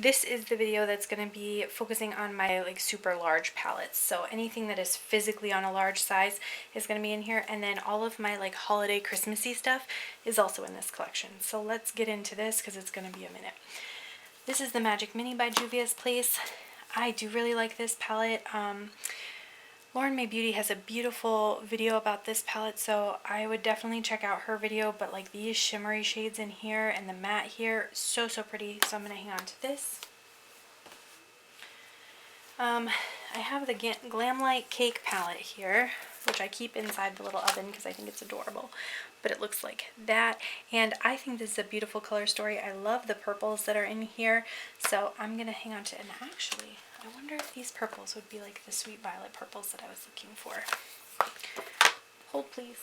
this is the video that's going to be focusing on my like super large palettes. So anything that is physically on a large size is going to be in here, and then all of my like holiday Christmassy stuff is also in this collection. So let's get into this because it's going to be a minute. This is the Magic Mini by Juvia's Place. I do really like this palette. Lauren May Beauty has a beautiful video about this palette, so I would definitely check out her video. But like these shimmery shades in here and the matte here, so pretty. So I'm going to hang on to this. I have the Glamlight Cake palette here, which I keep inside the little oven because I think it's adorable. But it looks like that, and I think this is a beautiful color story. I love the purples that are in here, so I'm going to hang on to it. And actually, I wonder if these purples would be like the Sweet Violet purples that I was looking for. Hold please.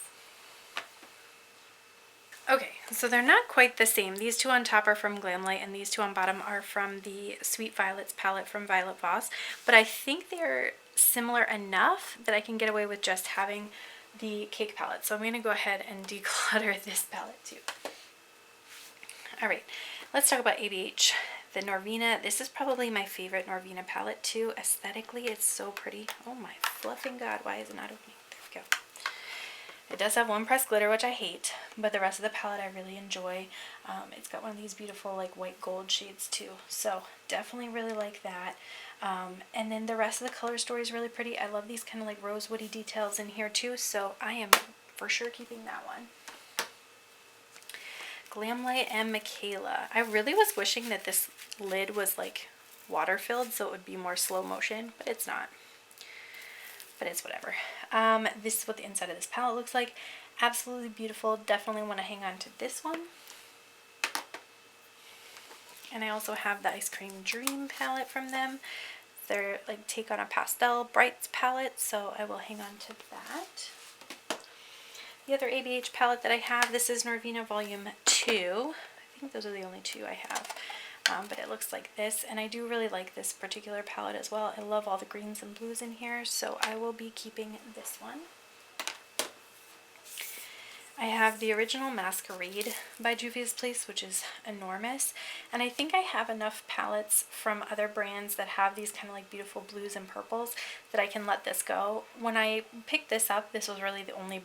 Okay, so they're not quite the same. These two on top are from Glamlight, and these two on bottom are from the Sweet Violets palette from Violet Voss. But I think they're similar enough that I can get away with just having the cake palette. So I'm going to go ahead and declutter this palette too. Alright, let's talk about ABH. The Norvina. This is probably my favorite Norvina palette too. Aesthetically, it's so pretty. Oh my fluffing god, why is it not opening? There we go. It does have one pressed glitter, which I hate, but the rest of the palette I really enjoy. It's got one of these beautiful like white gold shades too, so definitely really like that. And then the rest of the color story is really pretty. I love these kind of like rosewoody details in here too, so I am for sure keeping that one. Glamlight and Michaela. I really was wishing that this lid was like water filled so it would be more slow motion, but it's not. But it's whatever. This is what the inside of this palette looks like. Absolutely beautiful. Definitely want to hang on to this one. And I also have the Ice Cream Dream palette from them. They're like Take on a Pastel Brights palette, so I will hang on to that. The other ABH palette that I have, this is Norvina Volume 2. I think those are the only two I have. But it looks like this, and I do really like this particular palette as well. I love all the greens and blues in here, so I will be keeping this one. I have the original Masquerade by Juvia's Place, which is enormous, and I think I have enough palettes from other brands that have these kind of like beautiful blues and purples that I can let this go. When I picked this up, this was really the only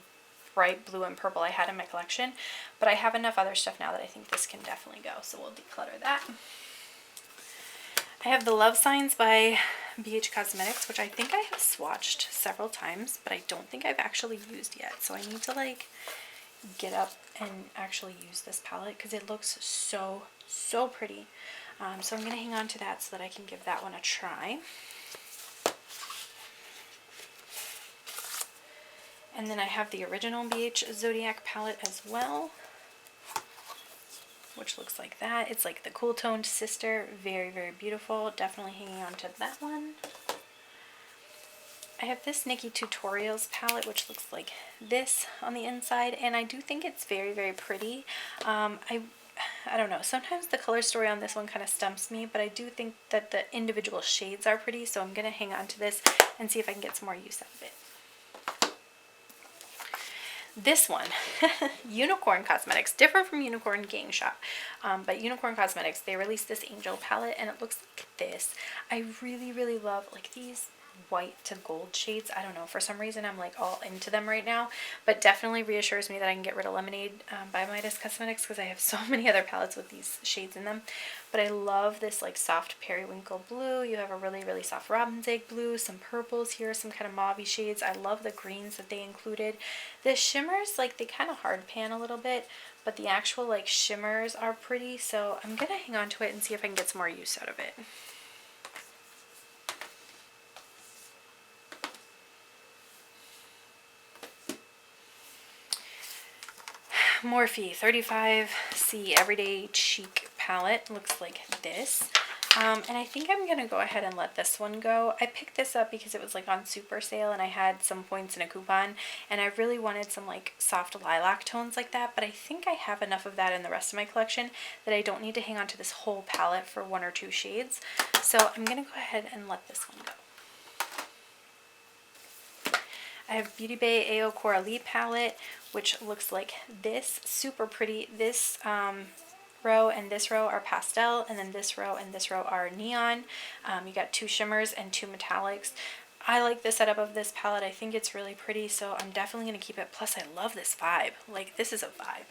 bright blue and purple I had in my collection, but I have enough other stuff now that I think this can definitely go, so we'll declutter that. I have the Love Signs by BH Cosmetics, which I think I have swatched several times, but I don't think I've actually used yet, so I need to like get up and actually use this palette because it looks so pretty. So I'm going to hang on to that so that I can give that one a try. And then I have the original BH Zodiac palette as well, which looks like that. It's like the cool toned sister. Very beautiful. Definitely hanging on to that one. I have this Nikki Tutorials palette, which looks like this on the inside, and I do think it's very pretty. I don't know, sometimes the color story on this one kind of stumps me, but I do think that the individual shades are pretty, so I'm going to hang on to this and see if I can get some more use out of it. This one, Unicorn Cosmetics, different from Unicorn Gang Shop, but Unicorn Cosmetics, they released this Angel palette, and it looks like this. I really love like these white to gold shades. I don't know, for some reason I'm like all into them right now, but definitely reassures me that I can get rid of Lemonade by Midas Cosmetics because I have so many other palettes with these shades in them. But I love this like soft periwinkle blue. You have a really soft robin's egg blue, some purples here, some kind of mauve-y shades. I love the greens that they included. The shimmers, like they kind of hard pan a little bit, but the actual like shimmers are pretty, so I'm gonna hang on to it and see if I can get some more use out of it. Morphe 35C Everyday Chic palette looks like this. And I think I'm going to go ahead and let this one go. I picked this up because it was like on super sale and I had some points in a coupon, and I really wanted some like soft lilac tones like that, but I think I have enough of that in the rest of my collection that I don't need to hang on to this whole palette for one or two shades. So I'm going to go ahead and let this one go. I have Beauty Bay AO Coralie palette, which looks like this. Super pretty. This row and this row are pastel, and then this row and this row are neon. You got 2 shimmers and 2 metallics. I like the setup of this palette. I think it's really pretty, so I'm definitely going to keep it. Plus, I love this vibe. Like, this is a vibe.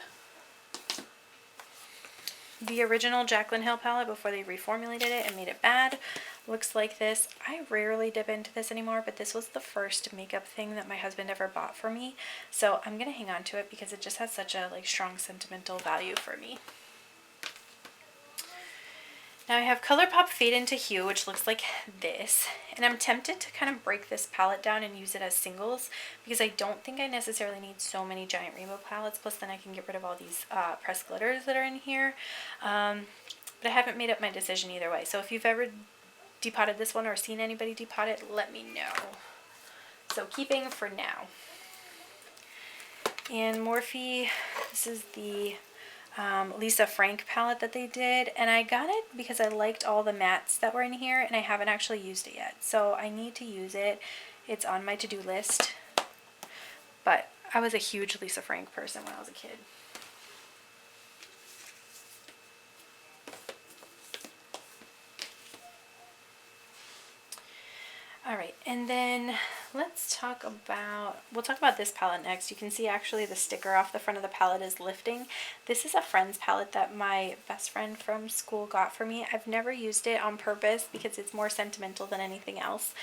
The original Jaclyn Hill palette, before they reformulated it and made it bad, looks like this. I rarely dip into this anymore, but this was the first makeup thing that my husband ever bought for me. So I'm going to hang on to it because it just has such a strong sentimental value for me. Now I have ColourPop Fade into Hue, which looks like this, and I'm tempted to kind of break this palette down and use it as singles because I don't think I necessarily need so many giant rainbow palettes, plus then I can get rid of all these pressed glitters that are in here, but I haven't made up my decision either way. So if you've ever depotted this one or seen anybody depot it, let me know. So keeping for now. And Morphe, this is the Lisa Frank palette that they did, and I got it because I liked all the mattes that were in here, and I haven't actually used it yet, so I need to use it. It's on my to-do list, but I was a huge Lisa Frank person when I was a kid. Alright, and then we'll talk about this palette next. You can see actually the sticker off the front of the palette is lifting. This is a friend's palette that my best friend from school got for me. I've never used it on purpose because it's more sentimental than anything else.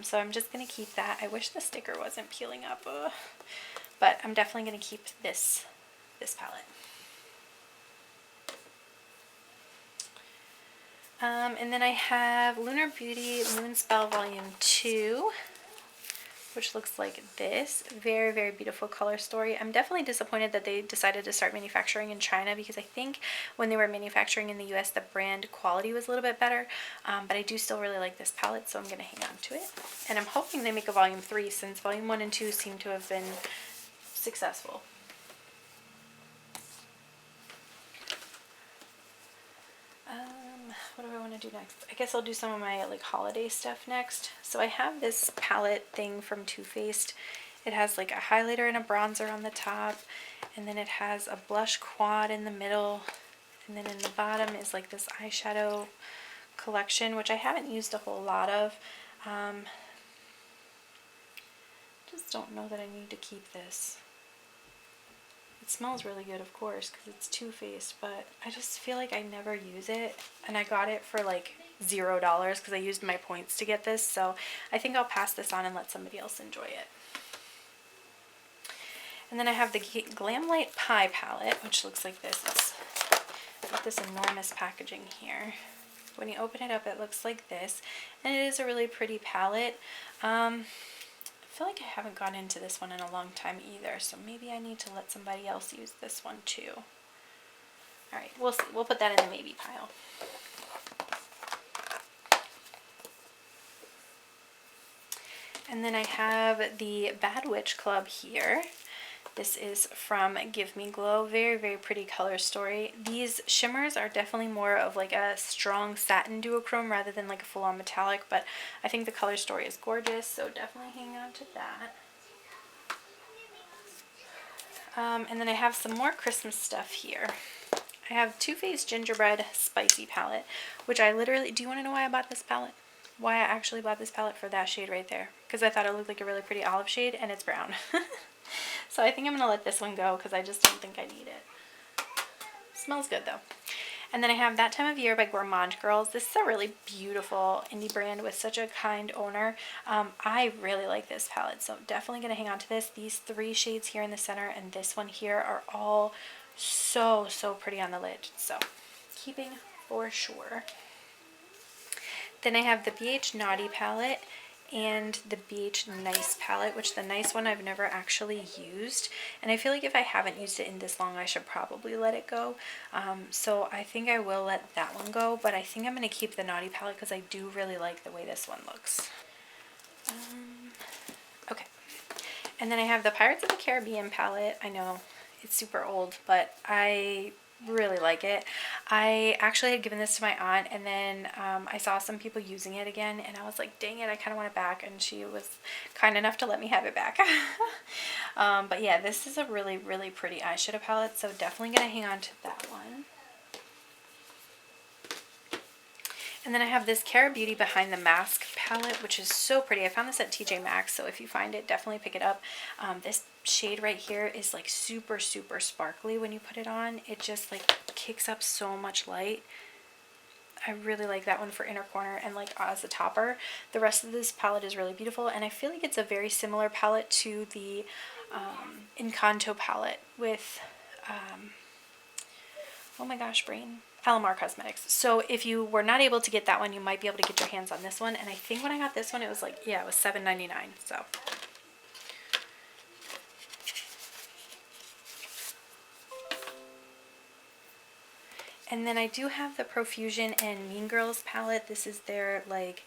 So I'm just going to keep that. I wish the sticker wasn't peeling up, but I'm definitely going to keep this palette. And then I have Lunar Beauty Moonspell Volume 2, which looks like this. Very, very beautiful color story. I'm definitely disappointed that they decided to start manufacturing in China because I think when they were manufacturing in the US, the brand quality was a little bit better. But I do still really like this palette, so I'm going to hang on to it. And I'm hoping they make a Volume 3 since Volume 1 and 2 seem to have been successful. What do I want to do next? I guess I'll do some of my holiday stuff next. So I have this palette thing from Too Faced. It has a highlighter and a bronzer on the top, and then it has a blush quad in the middle, and then in the bottom is this eyeshadow collection, which I haven't used a whole lot of. Just don't know that I need to keep this. It smells really good, of course, because it's Too Faced, but I just feel like I never use it, and I got it for $0 because I used my points to get this, so I think I'll pass this on and let somebody else enjoy it. And then I have the Glamlight Pie palette, which looks like this. It's got this enormous packaging here. When you open it up, it looks like this, and it is a really pretty palette. I feel like I haven't gone into this one in a long time either, so maybe I need to let somebody else use this one too. Alright, we'll see. We'll put that in the maybe pile. And then I have the Bad Witch Club here. This is from Give Me Glow. Very, very pretty color story. These shimmers are definitely more of a strong satin duochrome rather than a full-on metallic, but I think the color story is gorgeous, so definitely hang on to that. And then I have some more Christmas stuff here. I have Too Faced Gingerbread Spicy palette, which I literally... Do you want to know why I bought this palette? Why I actually bought this palette? For that shade right there. Because I thought it looked like a really pretty olive shade, and it's brown. So I think I'm going to let this one go because I just don't think I need it. Smells good though. And then I have That Time of Year by Gourmand Girls. This is a really beautiful indie brand with such a kind owner. I really like this palette, so definitely going to hang on to this. These 3 shades here in the center and this one here are all so, so pretty on the lid. So keeping for sure. Then I have the BH Naughty palette and the BH Nice palette, which the Nice one I've never actually used, and I feel like if I haven't used it in this long I should probably let it go, so I think I will let that one go, but I think I'm going to keep the Naughty palette because I do really like the way this one looks. Okay, and then I have the Pirates of the Caribbean palette. I know it's super old, but I really like it. I actually had given this to my aunt, and then I saw some people using it again, and I was like, dang it, I kind of want it back, and she was kind enough to let me have it back. But yeah, this is a really, really pretty eyeshadow palette, so definitely going to hang on to that one. And then I have this Cara Beauty Behind the Mask palette, which is so pretty. I found this at TJ Maxx, so if you find it, definitely pick it up. This shade right here is like super, super sparkly when you put it on. It just like kicks up so much light. I really like that one for inner corner and like as a topper. The rest of this palette is really beautiful, and I feel like it's a very similar palette to the Encanto palette with, oh my gosh, brain. Alamar Cosmetics. So if you were not able to get that one, you might be able to get your hands on this one. And I think when I got this one, it was like, yeah, it was $7.99. So. And then I do have the Profusion and Mean Girls palette. This is their like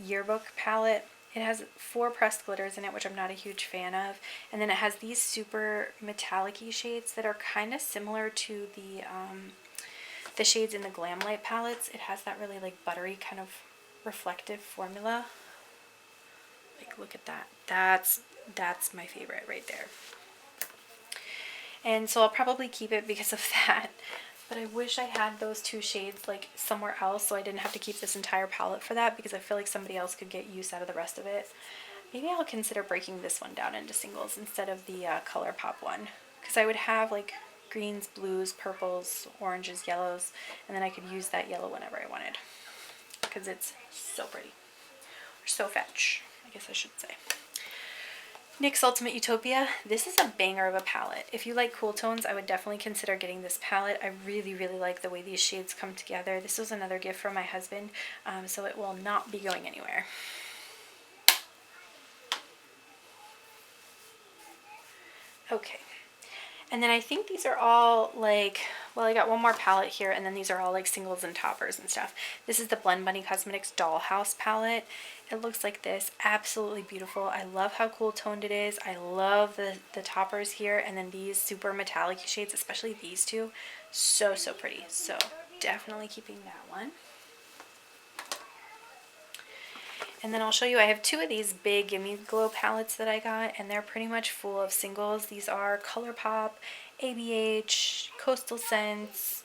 yearbook palette. It has 4 pressed glitters in it, which I'm not a huge fan of. And then it has these super metallic-y shades that are kind of similar to the shades in the Glam Light palettes. It has that really like buttery kind of reflective formula. Like, look at that. That's my favorite right there. And so I'll probably keep it because of that. But I wish I had those 2 shades like somewhere else so I didn't have to keep this entire palette for that, because I feel like somebody else could get use out of the rest of it. Maybe I'll consider breaking this one down into singles instead of the ColourPop one, because I would have like greens, blues, purples, oranges, yellows, and then I could use that yellow whenever I wanted, because it's so pretty, or so fetch, I guess I should say. NYX Ultimate Utopia. This is a banger of a palette. If you like cool tones, I would definitely consider getting this palette. I really, really like the way these shades come together. This was another gift from my husband, so it will not be going anywhere. Okay. And then I think these are all like, well, I got one more palette here, and then these are all like singles and toppers and stuff. This is the Blend Bunny Cosmetics Dollhouse palette. It looks like this. Absolutely beautiful. I love how cool toned it is. I love the toppers here, and then these super metallic shades, especially these two. So, so pretty. So definitely keeping that one. And then I'll show you, I have 2 of these big Gimme Glow palettes that I got, and they're pretty much full of singles. These are ColourPop, ABH, Coastal Scents,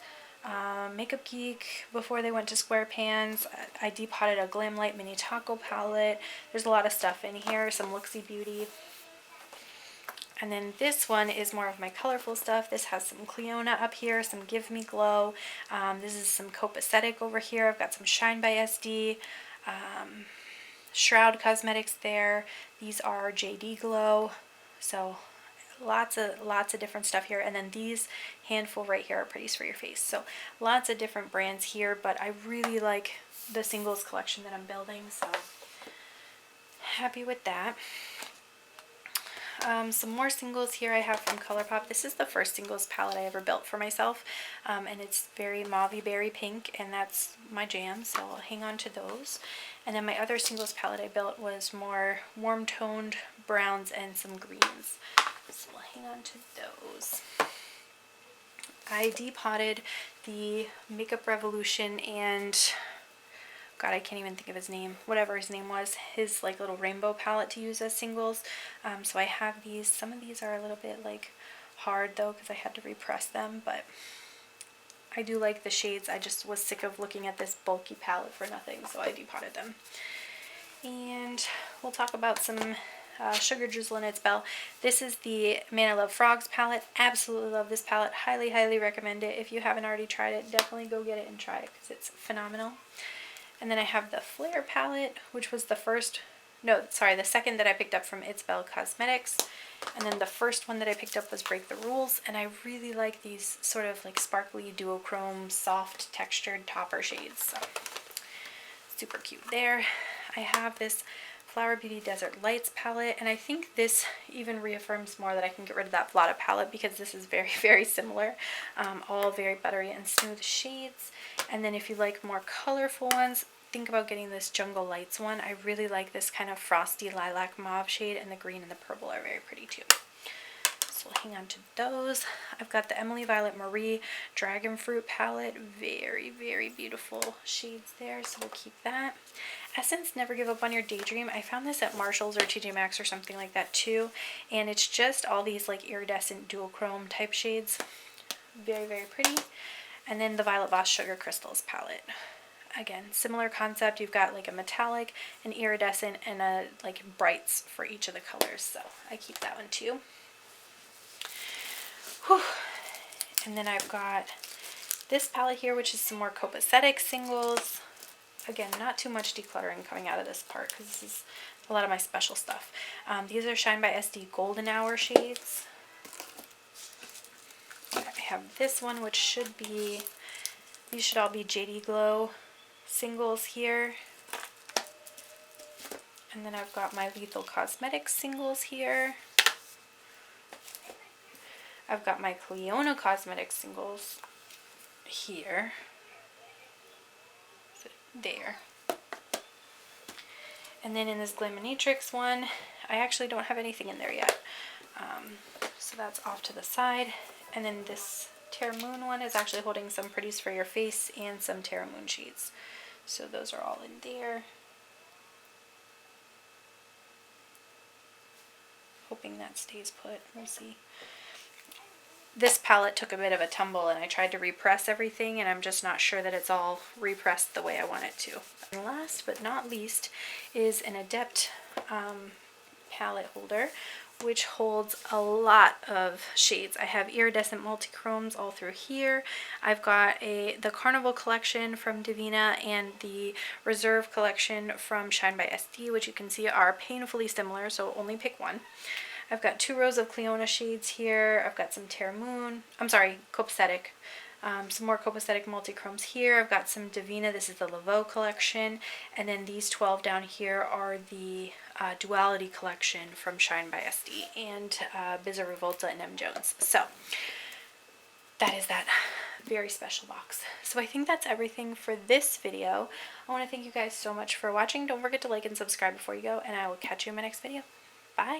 Makeup Geek before they went to SquarePants. I depotted a Glam Light Mini Taco palette. There's a lot of stuff in here, some Looksy Beauty. And then this one is more of my colorful stuff. This has some Cleona up here, some Give Me Glow. This is some Copacetic over here. I've got some Shine by SD. Shroud Cosmetics there. These are JD Glow. So lots of different stuff here. And then these handful right here are Pretties for your face. So lots of different brands here, but I really like the singles collection that I'm building, so happy with that. Some more singles here I have from ColourPop. This is the first singles palette I ever built for myself, and it's very mauvey berry pink, and that's my jam, so I'll hang on to those. And then my other singles palette I built was more warm toned browns and some greens, so we'll hang on to those. I depotted the Makeup Revolution and God, I can't even think of his name, whatever his name was, his like little rainbow palette to use as singles. So I have these. Some of these are a little bit like hard though because I had to repress them, but I do like the shades. I just was sick of looking at this bulky palette for nothing, so I depotted them. And we'll talk about some Sugar Drizzle and Its Bell. This is the Man I Love Frogs palette. Absolutely love this palette. Highly, highly recommend it. If you haven't already tried it, definitely go get it and try it because it's phenomenal. And then I have the Flare palette, which was the second that I picked up from Its Bell Cosmetics. And then the first one that I picked up was Break the Rules, and I really like these sort of like sparkly duochrome, soft textured topper shades. So super cute there. I have this Flower Beauty Desert Lights palette, and I think this even reaffirms more that I can get rid of that Vlada palette because this is very, very similar. All very buttery and smooth shades. And then if you like more colorful ones, think about getting this Jungle Lights one. I really like this kind of frosty lilac mauve shade, and the green and the purple are very pretty too. So we'll hang on to those. I've got the Emily Violet Marie Dragon Fruit palette. Very, very beautiful shades there, so we'll keep that. Essence Never Give Up on Your Daydream. I found this at Marshall's or TJ Maxx or something like that too, and it's just all these like iridescent duochrome type shades. Very, very pretty. And then the Violet Voss Sugar Crystals palette. again, similar concept. You've got like a metallic, an iridescent, and a like brights for each of the colors. So I keep that one too. Whew. And then I've got this palette here, which is some more copacetic singles. Again, not too much decluttering coming out of this part because this is a lot of my special stuff. These are Shine by SD Golden Hour shades. I have this one, which should be, these should all be JD Glow singles here. And then I've got my Lethal Cosmetics singles here. I've got my Clionadh Cosmetics singles here. So there. And then in this Glaminatrix one, I actually don't have anything in there yet. So that's off to the side. And then this Terra Moon one is actually holding some Pretties for your face and some Terra Moon sheets. So those are all in there. Hoping that stays put. We'll see. This palette took a bit of a tumble and I tried to repress everything and I'm just not sure that it's all repressed the way I want it to. And last but not least is an Adept palette holder, which holds a lot of shades. I have iridescent multichromes all through here. I've got the Carnival collection from Divina and the Reserve collection from Shine by SD, which you can see are painfully similar, so only pick one. I've got 2 rows of Clionadh shades here. I've got some Terra Moon, copacetic. Some more copacetic multichromes here. I've got some Divina, this is the Laveau collection. And then these 12 down here are the Duality collection from Shine by SD and Bizza Revolta and M. Jones. So that is that very special box. So I think that's everything for this video. I want to thank you guys so much for watching. Don't forget to like and subscribe before you go, and I will catch you in my next video. Bye!